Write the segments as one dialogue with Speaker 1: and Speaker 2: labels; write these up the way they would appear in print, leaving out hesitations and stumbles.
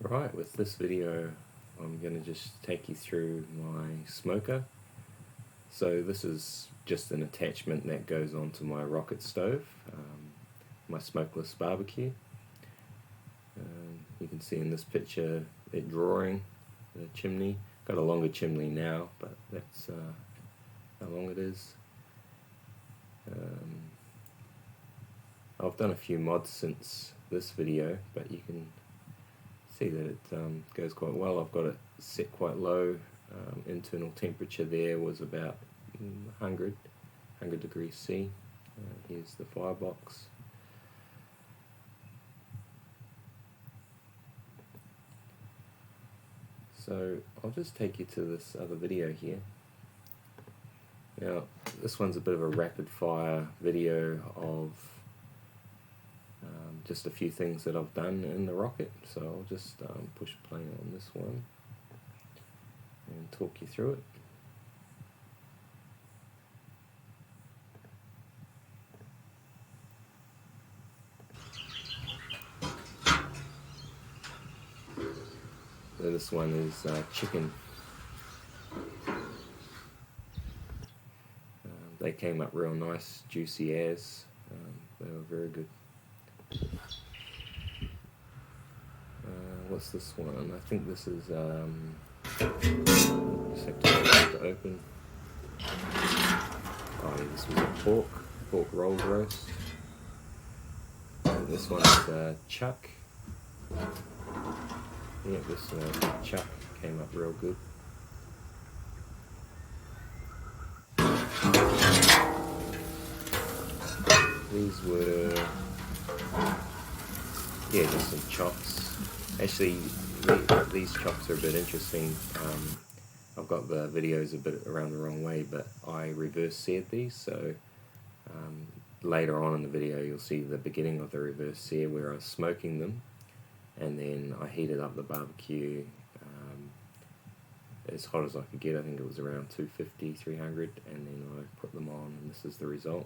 Speaker 1: Right, with this video I'm going to just take you through my smoker. So this is just an attachment that goes onto my rocket stove, my smokeless barbecue. You can see in this picture it drawing the chimney. Got a longer chimney now, but that's how long it is. I've done a few mods since this video, but you can see that it goes quite well. I've got it set quite low. Internal temperature there was about 100 degrees C. Here's the firebox. So I'll just take you to this other video here. Now this one's a bit of a rapid fire video of just a few things that I've done in the rocket. So I'll just push play on this one and talk you through it. So this one is chicken. They came up real nice, juicy as. They were very good. What's this one? I think this is just have to open. Oh yeah, this was a pork roll roast. And this one is chuck. Yeah, this chuck came up real good. These were, yeah, just some chops. Actually, these chops are a bit interesting. I've got the videos a bit around the wrong way, but I reverse seared these, so later on in the video you'll see the beginning of the reverse sear where I was smoking them, and then I heated up the barbecue as hot as I could get. I think it was around 250, 300, and then I put them on, and this is the result.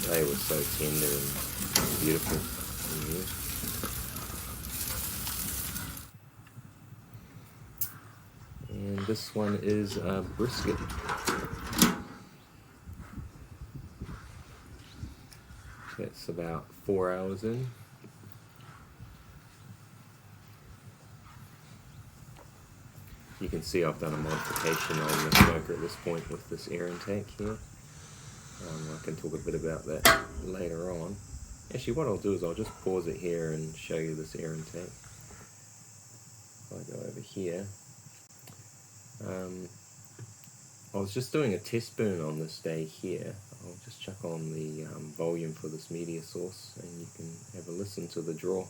Speaker 1: They were so tender and beautiful in here. And this one is brisket. That's about 4 hours in. You can see I've done a modification on the smoker at this point with this air intake here. I can talk a bit about that later on. Actually, what I'll do is I'll just pause it here and show you this air intake. If I go over here. I was just doing a test burn on this day here. I'll just chuck on the volume for this media source and you can have a listen to the draw.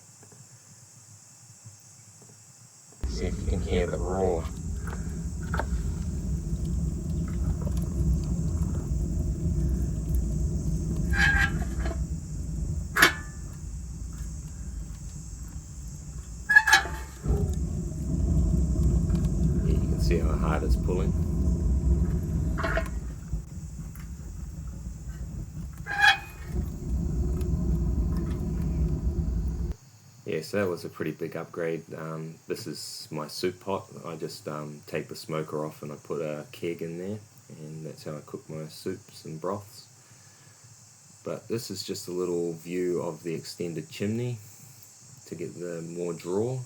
Speaker 1: See if you can hear the roar. Yeah, you can see how hard it's pulling. Yeah, so that was a pretty big upgrade. This is my soup pot. I just take the smoker off and I put a keg in there, and that's how I cook my soups and broths. But this is just a little view of the extended chimney to get the more draw.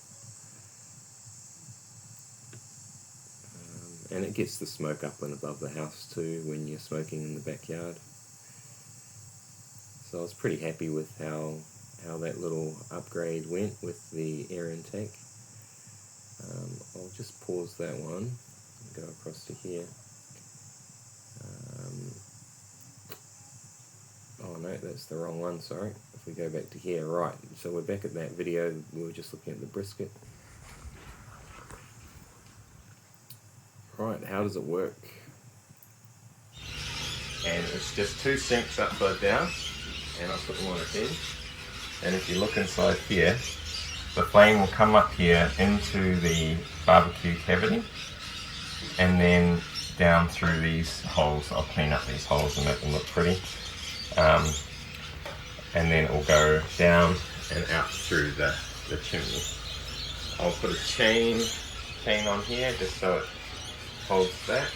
Speaker 1: And it gets the smoke up and above the house too when you're smoking in the backyard. So I was pretty happy with how that little upgrade went with the air intake. I'll just pause that one and go across to here. Oh no, that's the wrong one, sorry. If we go back to here, right, so we're back at that video, we were just looking at the brisket. Right, how does it work? And it's just two sinks upside down, and I'll put them on a head. And if you look inside here, the flame will come up here into the barbecue cavity and then down through these holes. I'll clean up these holes and make them look pretty. And then it will go down and out through the chimney. I'll put a chain on here just so it holds that,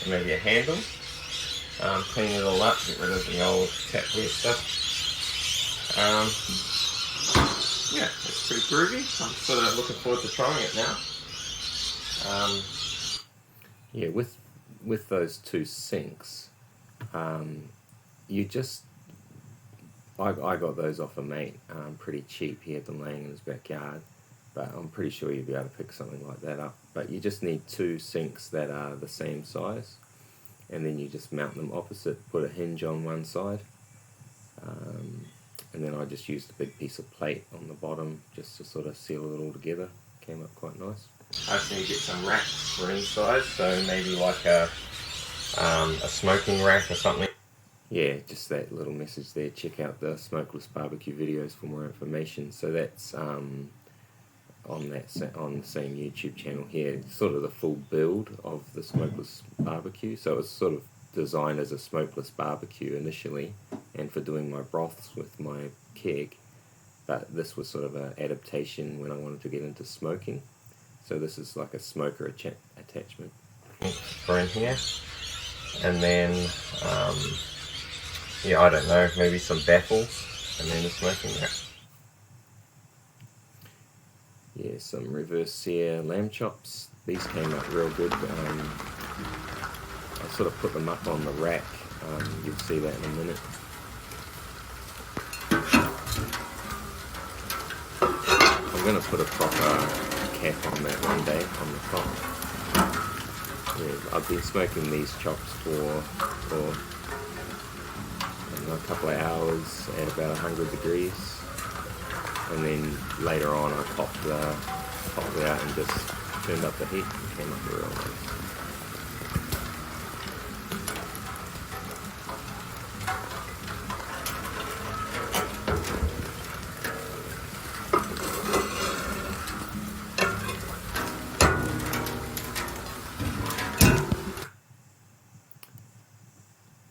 Speaker 1: and maybe a handle. Clean it all up, get rid of the old tapware stuff. Yeah, it's pretty groovy. I'm sort of looking forward to trying it now. Yeah, with those two sinks, you just I got those off a mate pretty cheap. He had them laying in his backyard, but I'm pretty sure you'd be able to pick something like that up. But you just need two sinks that are the same size, and then you just mount them opposite, put a hinge on one side, and then I just used a big piece of plate on the bottom just to sort of seal it all together. Came up quite nice. I just need to get some racks for inside, so maybe like a smoking rack or something. Yeah, just that little message there. Check out the smokeless barbecue videos for more information. So that's on the same YouTube channel here. It's sort of the full build of the smokeless barbecue. So it's sort of designed as a smokeless barbecue initially, and for doing my broths with my keg. But this was sort of an adaptation when I wanted to get into smoking. So this is like a smoker attachment for in here, and then yeah, I don't know, maybe some baffles, and then a smoking rack. Yeah, some reverse sear lamb chops. These came out real good. I sort of put them up on the rack. You'll see that in a minute. I'm going to put a proper cap on that one day on the top. Yeah, I've been smoking these chops for a couple of hours at about 100 degrees, and then later on I popped it out and just turned up the heat and came up real nice.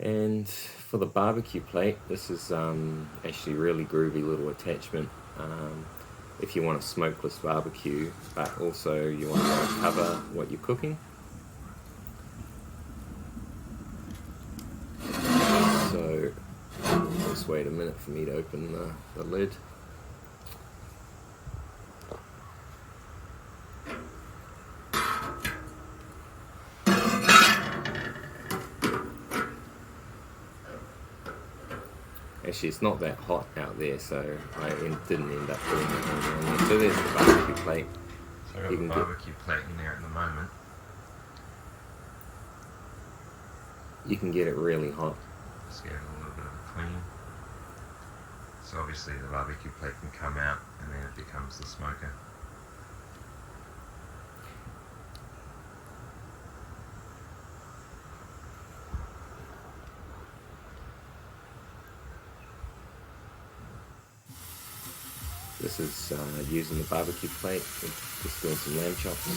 Speaker 1: And for the barbecue plate, this is actually really groovy little attachment. If you want a smokeless barbecue, but also you want to cover what you're cooking. So just wait a minute for me to open the lid. Actually, it's not that hot out there, so I didn't end up putting it on there. So there's the barbecue plate.
Speaker 2: So I've got the barbecue plate in there at the moment.
Speaker 1: You can get it really hot.
Speaker 2: Just get a little bit of a clean. So obviously the barbecue plate can come out, and then it becomes the smoker.
Speaker 1: This is using the barbecue plate, just doing some lamb chops.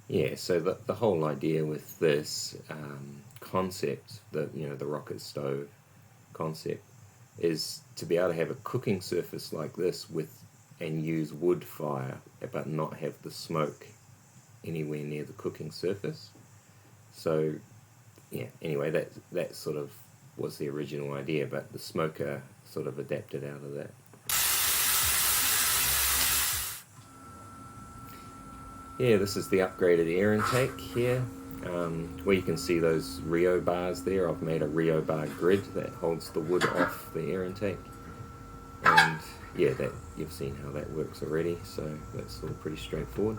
Speaker 1: Yeah, so the whole idea with this concept, the rocket stove concept, is to be able to have a cooking surface like this and use wood fire, but not have the smoke anywhere near the cooking surface. So yeah, anyway, that sort of was the original idea, but the smoker sort of adapted out of that. Yeah, this is the upgraded air intake here, where you can see those Rio bars there. I've made a Rio bar grid that holds the wood off the air intake, and yeah, that you've seen how that works already, so that's all pretty straightforward.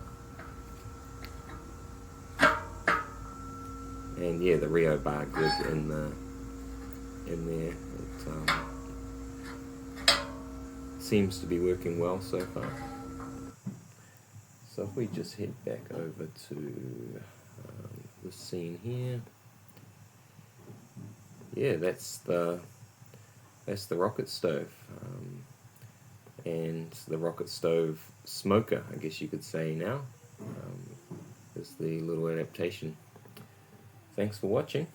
Speaker 1: And yeah, the Rio bar grid in there, it seems to be working well so far. So if we just head back over to the scene here, yeah, that's the rocket stove, and the rocket stove smoker, I guess you could say now, is the little adaptation. Thanks for watching.